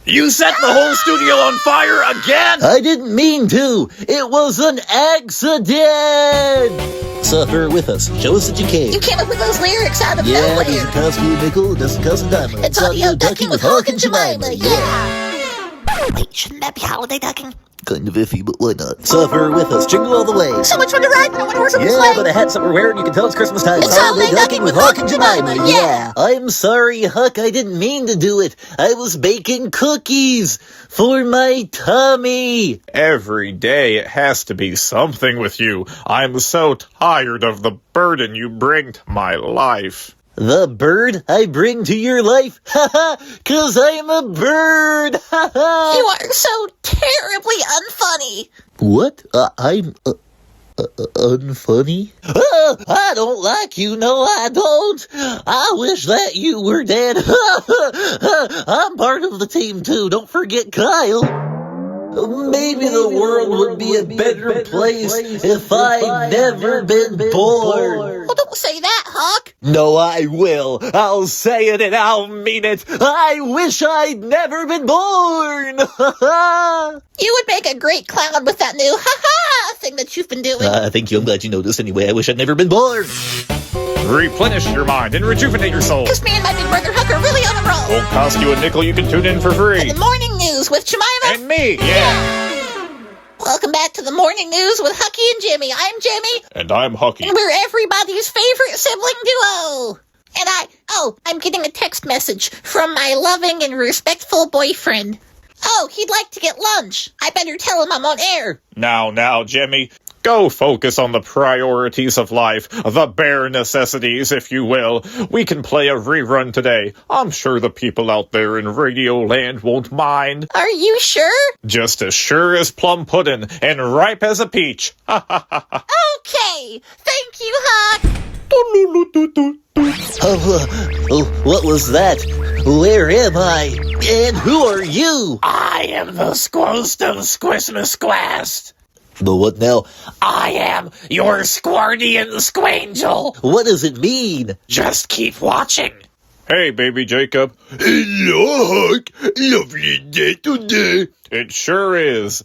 You set the whole studio on fire again? I didn't mean to. It was an accident. Suffer with us. Show us that you can. You came up with those lyrics out of Yeah, nowhere. it doesn't cost you a nickel. It doesn't cost a dime. It's audio ducking with Hawk and Jemima. Yeah. Wait, shouldn't that be holiday ducking? Kind of iffy, but why not? Suffer with us. Jingle all the way. So much fun to ride. No one horse on the Yeah, sleigh. but a hat's what we're wearing. You can tell it's Christmas time. It's holiday ducking with Hawk and Jemima. Yeah. I'm sorry, Huck. I didn't mean to do it. I was baking cookies for my tummy. Every day it has to be something with you. I'm so tired of the burden you bring to my life. The bird I bring to your life? Haha, 'cause I'm a bird. Haha. You are so terribly unfunny. What? I'm unfunny? I don't like you, no I don't. I wish that you were dead. I'm part of the team too, don't forget Kyle. Maybe the world would be a better place if I'd never been born. Well, don't say that, Hawk. No, I will. I'll say it and I'll mean it. I wish I'd never been born. You would make a great clown with that new ha-ha thing that you've been doing. Thank you. I'm glad you noticed anyway. I wish I'd never been born. Replenish your mind and rejuvenate your soul. Because me and my big brother Huck are really on a roll. Won't cost you a nickel, you can tune in for free. The morning news with Jemima. And me, yeah. Welcome back to the morning news with Hucky and Jimmy. I'm Jimmy. And I'm Hucky. And we're everybody's favorite sibling duo. And I'm getting a text message from my loving and respectful boyfriend. Oh, he'd like to get lunch. I better tell him I'm on air. Now, Jimmy. Go focus on the priorities of life, the bare necessities, if you will. We can play a rerun today. I'm sure the people out there in Radio Land won't mind. Are you sure? Just as sure as plum pudding and ripe as a peach. Okay. Thank you, Huck. What was that? Where am I? And who are you? I am the Sqhost of Squistmas Squast. The what now? I am your Squardian Squangel. What does it mean? Just keep watching. Hey, baby Jacob. Hello, Huck. Lovely day today. It sure is.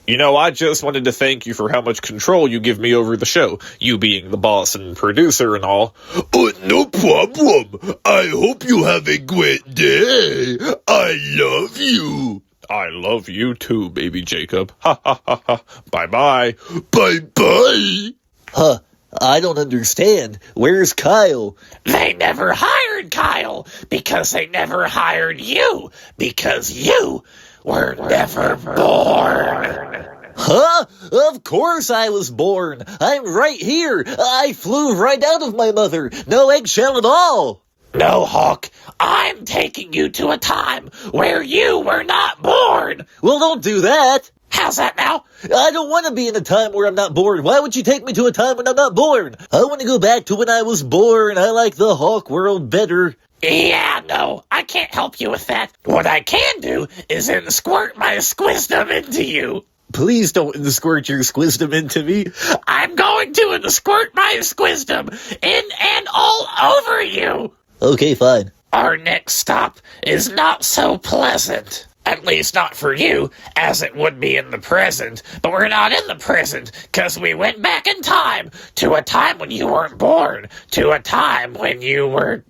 You know, I just wanted to thank you for how much control you give me over the show, you being the boss and producer and all. Oh, no problem. I hope you have a great day. I love you. I love you too, baby Jacob. Ha ha ha ha. Bye-bye. Bye-bye. Huh, I don't understand. Where's Kyle? They never hired Kyle because they never hired you because you were never born. Huh? Of course I was born. I'm right here. I flew right out of my mother. No eggshell at all. No, Hawk, I'm taking you to a time where you were not born. Well, don't do that. How's that now? I don't want to be in a time where I'm not born. Why would you take me to a time when I'm not born? I want to go back to when I was born. I like the Hawk world better. Yeah, no, I can't help you with that. What I can do is squirt my squisdom into you. Please don't squirt your squisdom into me. I'm going to squirt my squisdom in and all over you. Okay, fine. Our next stop is not so pleasant. At least not for you, as it would be in the present. But we're not in the present, because we went back in time to a time when you weren't born. To a time when you weren't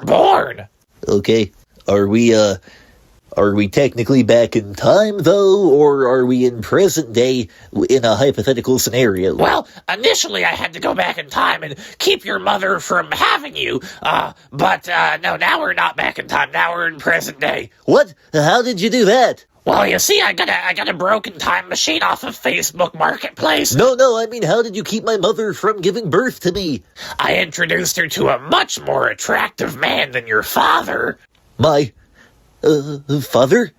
born. Okay. Are we technically back in time, though, or are we in present day in a hypothetical scenario? Well, initially I had to go back in time and keep your mother from having you, but no, now we're not back in time, now we're in present day. What? How did you do that? Well, you see, I got a broken time machine off of Facebook Marketplace. No, I mean, how did you keep my mother from giving birth to me? I introduced her to a much more attractive man than your father. My father?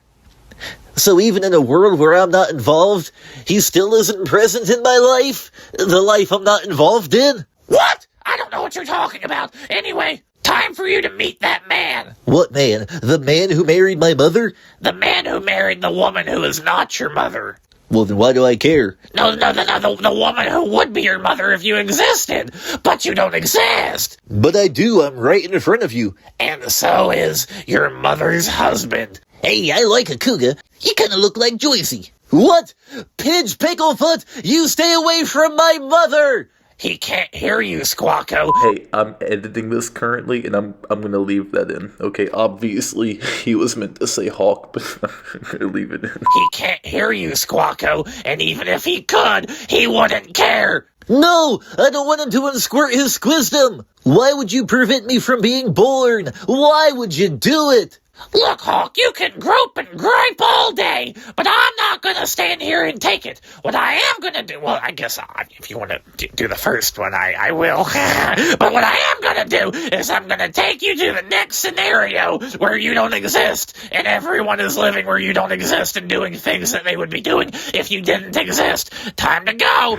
So even in a world where I'm not involved, he still isn't present in my life? The life I'm not involved in? What? I don't know what you're talking about. Anyway, time for you to meet that man. What man? The man who married my mother? The man who married the woman who is not your mother. Well, then why do I care? No, the woman who would be your mother if you existed, but you don't exist. But I do, I'm right in front of you. And so is your mother's husband. Hey, I like a cougar. You kinda look like Joycey. What? Pidge Picklefoot, you stay away from my mother! He can't hear you, Squawko. Hey, I'm editing this currently, and I'm gonna leave that in. Okay, obviously, he was meant to say hawk, but I'm gonna leave it in. He can't hear you, Squawko, and even if he could, he wouldn't care. No, I don't want him to unsquirt his squisdom. Why would you prevent me from being born? Why would you do it? Look, Hawk, you can grope and gripe all day, but I'm not gonna stand here and take it. What I am gonna do, well, I guess if you want to do the first one, I will. But what I am gonna do is I'm gonna take you to the next scenario where you don't exist, and everyone is living where you don't exist and doing things that they would be doing if you didn't exist. Time to go.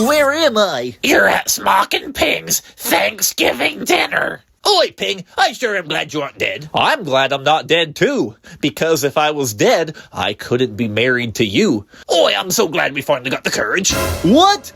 Where am I? You're at Smock and Ping's Thanksgiving dinner. Oi, Ping, I sure am glad you aren't dead. I'm glad I'm not dead, too. Because if I was dead, I couldn't be married to you. Oi, I'm so glad we finally got the courage. What?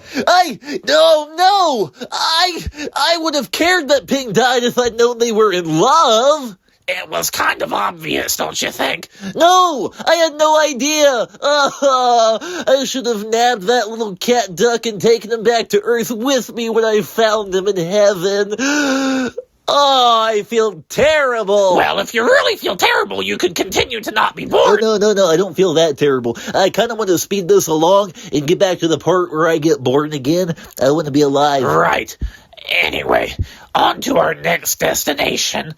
No. I would have cared that Ping died if I'd known they were in love. It was kind of obvious, don't you think? No, I had no idea. I should have nabbed that little cat duck and taken him back to Earth with me when I found him in heaven. Oh, I feel terrible. Well, if you really feel terrible, you could continue to not be born. No, I don't feel that terrible. I kind of want to speed this along and get back to the part where I get born again. I want to be alive. Right. Anyway, on to our next destination.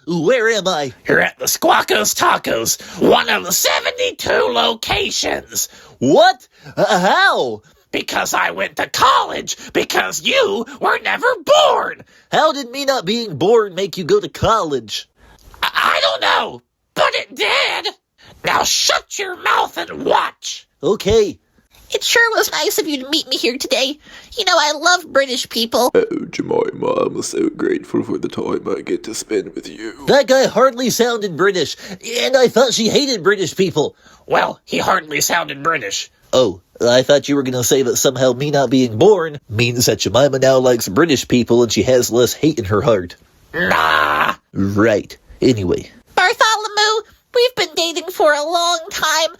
Where am I? You're at the Squawko's Tacos, one of the 72 locations. What? How? Because I went to college, because you were never born. How did me not being born make you go to college? I don't know, but it did. Now shut your mouth and watch. Okay. It sure was nice of you to meet me here today. You know, I love British people. Oh, Jemima, I'm so grateful for the time I get to spend with you. That guy hardly sounded British, and I thought she hated British people. Well, he hardly sounded British. Oh, I thought you were going to say that somehow me not being born means that Jemima now likes British people and she has less hate in her heart. Nah. Right. Anyway. Bartholomew, we've been dating for a long time.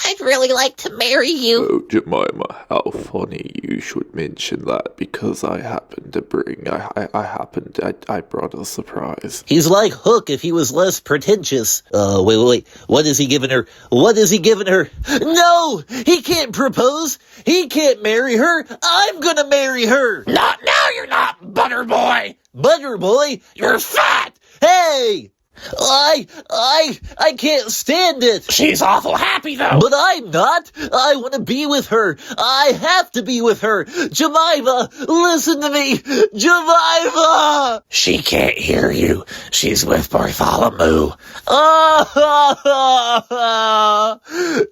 I'd really like to marry you. Oh, Jemima, how funny you should mention that, because I happened to bring, I brought a surprise. He's like Hook if he was less pretentious. Wait. What is he giving her? No! He can't propose! He can't marry her! I'm gonna marry her! Not now, you're not, Butterboy! Butterboy? You're fat! Hey! I can't stand it. She's awful happy, though. But I'm not. I want to be with her. I have to be with her. Jemima, listen to me. Jemima! She can't hear you. She's with Bartholomew.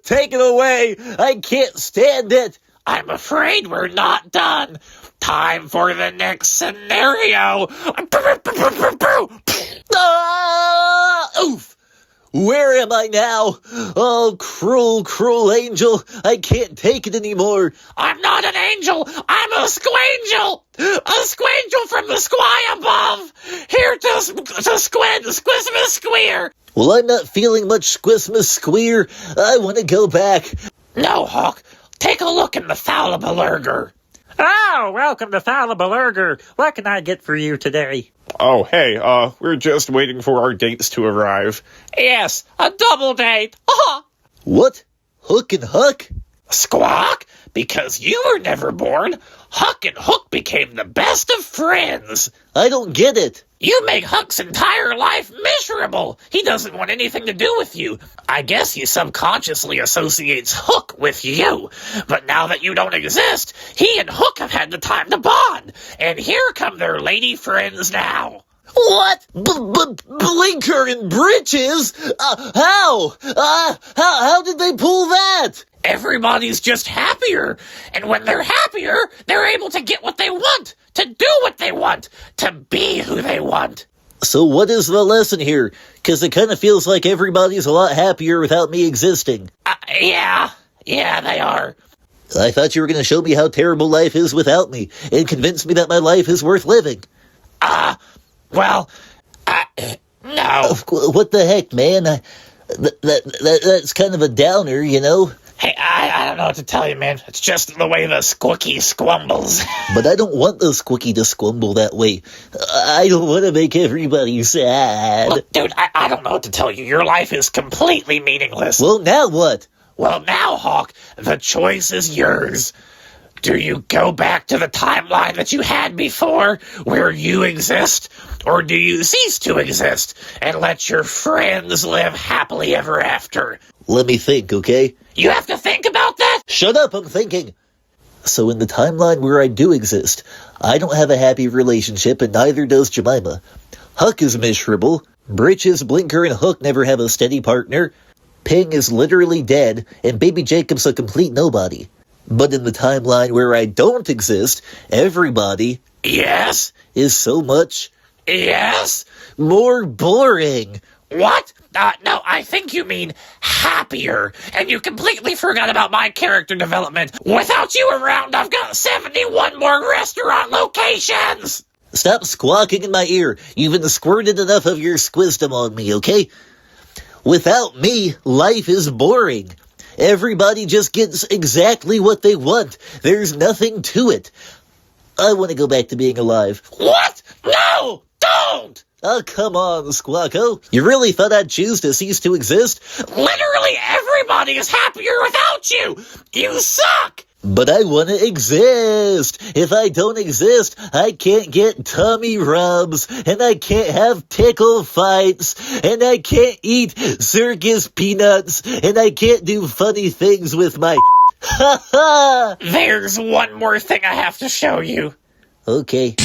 Take it away. I can't stand it. I'm afraid we're not done. Time for the next scenario. Oof! Where am I now? Oh, cruel angel. I can't take it anymore. I'm not an angel. I'm a squangel. A squangel from the sky above. Here to squid the Squistmas Squeer. Well, I'm not feeling much Squistmas Squeer. I want to go back. No, Hawk. Take a look in the Fallibelurger. Oh, welcome to Fallibelurger. What can I get for you today? Oh, hey, we're just waiting for our dates to arrive. Yes, a double date. What? Hook and Huck? Squawk, because you were never born, Huck and Hook became the best of friends. I don't get it. You make Huck's entire life miserable. He doesn't want anything to do with you. I guess he subconsciously associates Hook with you. But now that you don't exist, he and Hook have had the time to bond. And here come their lady friends now. What? Blinker and Britches? How? How did they pull that? Everybody's just happier. And when they're happier, they're able to get what they want, to do what they want, to be who they want. So what is the lesson here? Because it kind of feels like everybody's a lot happier without me existing. Yeah, they are. I thought you were going to show me how terrible life is without me, and convince me that my life is worth living. No. What the heck, man? That's kind of a downer, you know? Hey, I don't know what to tell you, man. It's just the way the squooky squumbles. But I don't want the squooky to squumble that way. I don't want to make everybody sad. Look, dude, I don't know what to tell you. Your life is completely meaningless. Well, now what? Well, now, Hawk, the choice is yours. Do you go back to the timeline that you had before, where you exist, or do you cease to exist and let your friends live happily ever after? Let me think, okay? You have to think about that? Shut up, I'm thinking. So in the timeline where I do exist, I don't have a happy relationship, and neither does Jemima. Huck is miserable. Britches, Blinker, and Hook never have a steady partner. Ping is literally dead, and Baby Jacob's a complete nobody. But in the timeline where I don't exist, everybody... Yes? ...is so much... Yes? ...more boring. What? No, I think you mean happier. And you completely forgot about my character development. Without you around, I've got 71 more restaurant locations! Stop squawking in my ear. You've been squirted enough of your squisdom on me, okay? Without me, life is boring. Everybody just gets exactly what they want. There's nothing to it. I want to go back to being alive. What? No! Don't! Oh, come on, Squawko. You really thought I'd choose to cease to exist? Literally everybody is happier without you! You suck! But I want to exist. If I don't exist, I can't get tummy rubs, and I can't have tickle fights, and I can't eat circus peanuts, and I can't do funny things with my ha ha. There's one more thing I have to show you. Okay.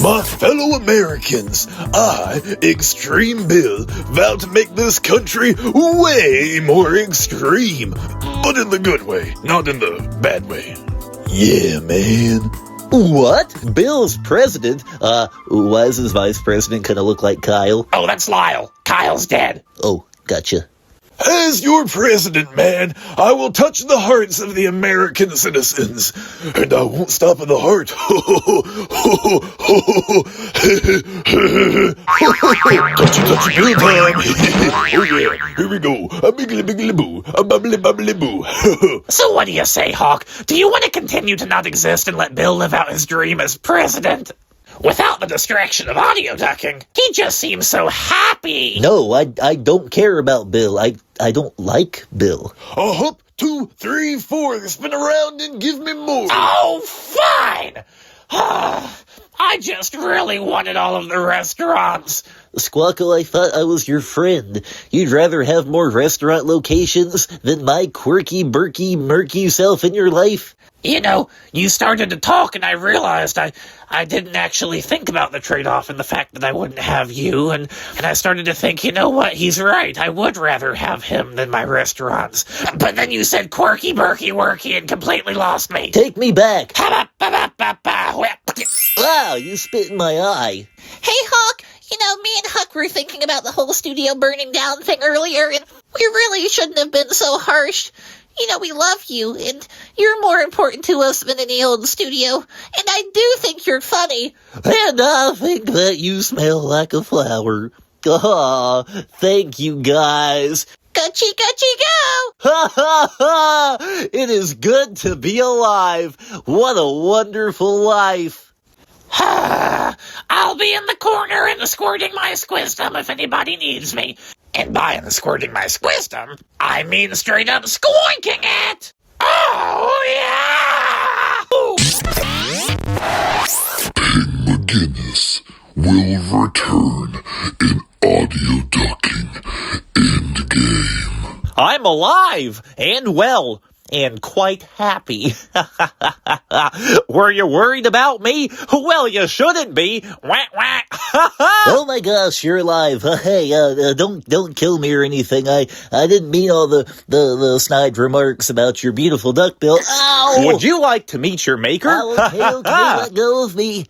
My fellow Americans, I, Extreme Bill, vow to make this country way more extreme. But in the good way, not in the bad way. Yeah, man. What? Bill's president? Why does his vice president kind of look like Kyle? Oh, that's Lyle. Kyle's dead. Oh, gotcha. As your president, man, I will touch the hearts of the American citizens, and I won't stop at the heart. Touchy, bill time. Oh yeah, here we go. A biggly biggly boo, a bubbly bubbly boo. So what do you say, Hawk? Do you want to continue to not exist and let Bill live out his dream as president? Without the distraction of audio ducking, he just seems so happy. No, I don't care about Bill. I don't like Bill. A hop, 2, 3, 4. Spin around and give me more. Oh, fine. I just really wanted all of the restaurants. Squawko, I thought I was your friend. You'd rather have more restaurant locations than my quirky, burky, murky self in your life? You know, you started to talk and I realized I didn't actually think about the trade-off and the fact that I wouldn't have you, and I started to think, you know what, he's right, I would rather have him than my restaurants. But then you said quirky, burky, worky, and completely lost me. Take me back. Wow, you spit in my eye. Hey, Hawk, you know, me and Huck were thinking about the whole studio burning down thing earlier, and we really shouldn't have been so harsh. You know, we love you, and you're more important to us than any old studio, and I do think you're funny. And I think that you smell like a flower. Aw, thank you guys. Gucci, Gucci, go! Ha ha ha! It is good to be alive. What a wonderful life. I'll be in the corner and squirting my squisdom if anybody needs me. And by squirting my squisdom, I mean straight up squoinking it! Oh, yeah! Ping McGinnis will return in audio ducking endgame. I'm alive and well and quite happy. Were you worried about me? Well, you shouldn't be. Whack, whack. Oh my gosh, you're alive. Hey, don't kill me or anything. I didn't mean all the snide remarks about your beautiful duckbill. Ow! Would you like to meet your maker? Okay, let go of me.